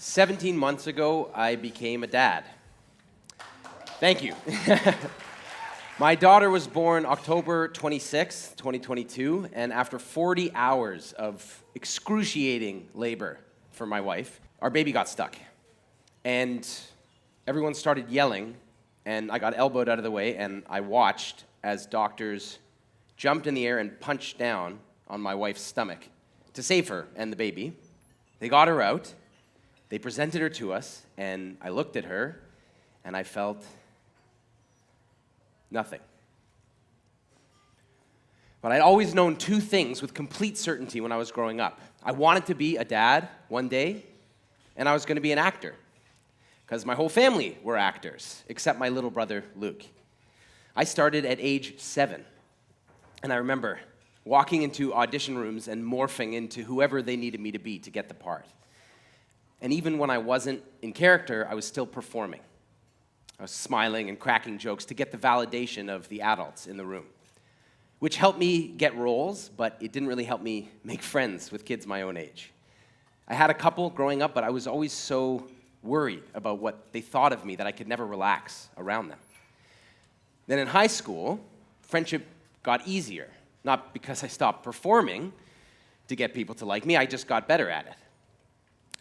17 months ago, I became a dad. Thank you. My daughter was born October 26, 2022, and after 40 hours of excruciating labor for my wife, our baby got stuck. And everyone started yelling, and I got elbowed out of the way, and I watched as doctors jumped in the air and punched down on my wife's stomach to save her and the baby. They got her out, they presented her to us, and I looked at her, and I felt nothing. But I'd always known two things with complete certainty when I was growing up. I wanted to be a dad one day, and I was going to be an actor, because my whole family were actors, except my little brother, Luke. I started at age 7, and I remember walking into audition rooms and morphing into whoever they needed me to be to get the part. And even when I wasn't in character, I was still performing. I was smiling and cracking jokes to get the validation of the adults in the room, which helped me get roles, but it didn't really help me make friends with kids my own age. I had a couple growing up, but I was always so worried about what they thought of me that I could never relax around them. Then in high school, friendship got easier, not because I stopped performing to get people to like me, I just got better at it.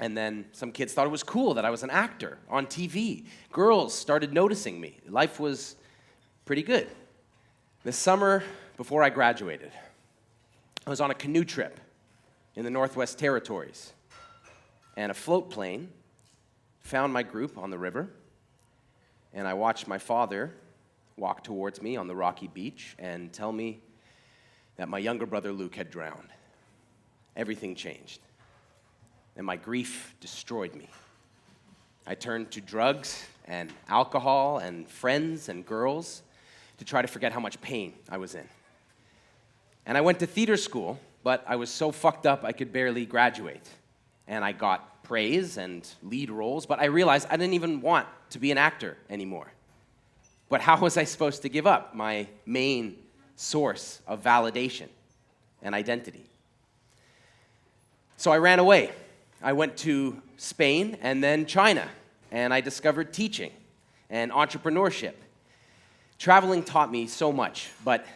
And then some kids thought it was cool that I was an actor on TV. Girls started noticing me. Life was pretty good. This summer, before I graduated, I was on a canoe trip in the Northwest Territories, and a float plane found my group on the river, and I watched my father walk towards me on the rocky beach and tell me that my younger brother Luke had drowned. Everything changed, and my grief destroyed me. I turned to drugs and alcohol and friends and girls to try to forget how much pain I was in. And I went to theater school, but I was so fucked up I could barely graduate. And I got praise and lead roles, but I realized I didn't even want to be an actor anymore. But how was I supposed to give up my main source of validation and identity? So I ran away. I went to Spain and then China, and I discovered teaching and entrepreneurship. Traveling taught me so much, but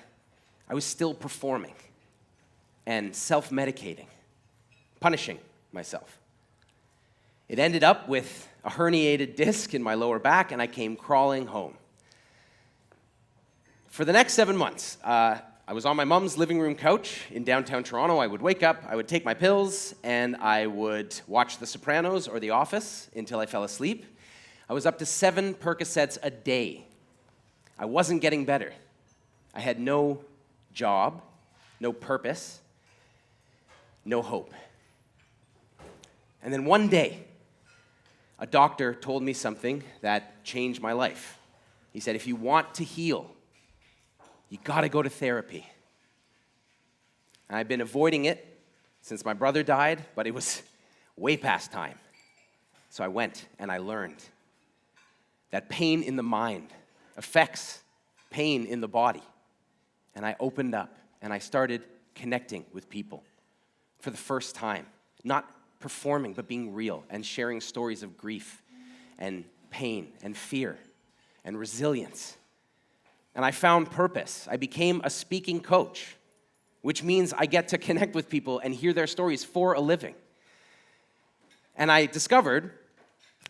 I was still performing and self-medicating, punishing myself. It ended up with a herniated disc in my lower back, and I came crawling home. For the next 7 months, I was on my mom's living room couch in downtown Toronto. I would wake up, I would take my pills, and I would watch The Sopranos or The Office until I fell asleep. I was up to 7 Percocets a day. I wasn't getting better. I had no job, no purpose, no hope. And then one day, a doctor told me something that changed my life. He said, if you want to heal, you gotta go to therapy. And I've been avoiding it since my brother died, but it was way past time. So I went and I learned that pain in the mind affects pain in the body. And I opened up and I started connecting with people for the first time. Not performing, but being real and sharing stories of grief and pain and fear and resilience. And I found purpose. I became a speaking coach, which means I get to connect with people and hear their stories for a living. And I discovered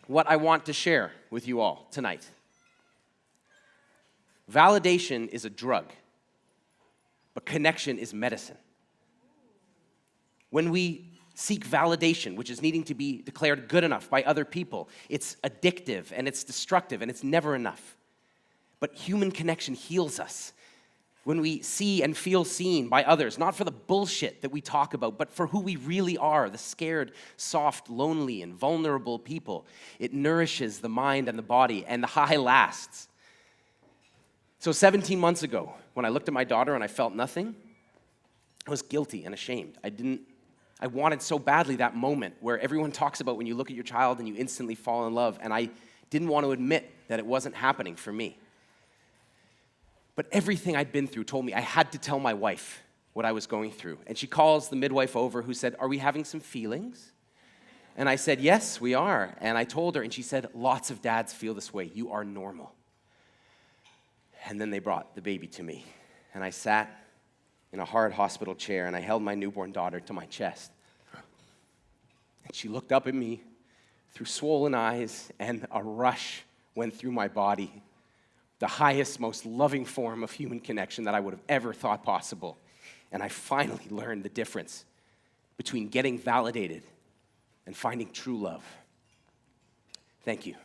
what I want to share with you all tonight. Validation is a drug, but connection is medicine. When we seek validation, which is needing to be declared good enough by other people, it's addictive and it's destructive and it's never enough. But human connection heals us when we see and feel seen by others, not for the bullshit that we talk about, but for who we really are, the scared, soft, lonely, and vulnerable people. It nourishes the mind and the body, and the high lasts. So 17 months ago, when I looked at my daughter and I felt nothing, I was guilty and ashamed. I wanted so badly that moment where everyone talks about when you look at your child and you instantly fall in love, and I didn't want to admit that it wasn't happening for me. But everything I'd been through told me I had to tell my wife what I was going through. And she calls the midwife over who said, "Are we having some feelings?" And I said, yes, we are. And I told her, and she said, lots of dads feel this way. You are normal. And then they brought the baby to me. And I sat in a hard hospital chair, and I held my newborn daughter to my chest. And she looked up at me through swollen eyes, and a rush went through my body. The highest, most loving form of human connection that I would have ever thought possible. And I finally learned the difference between getting validated and finding true love. Thank you.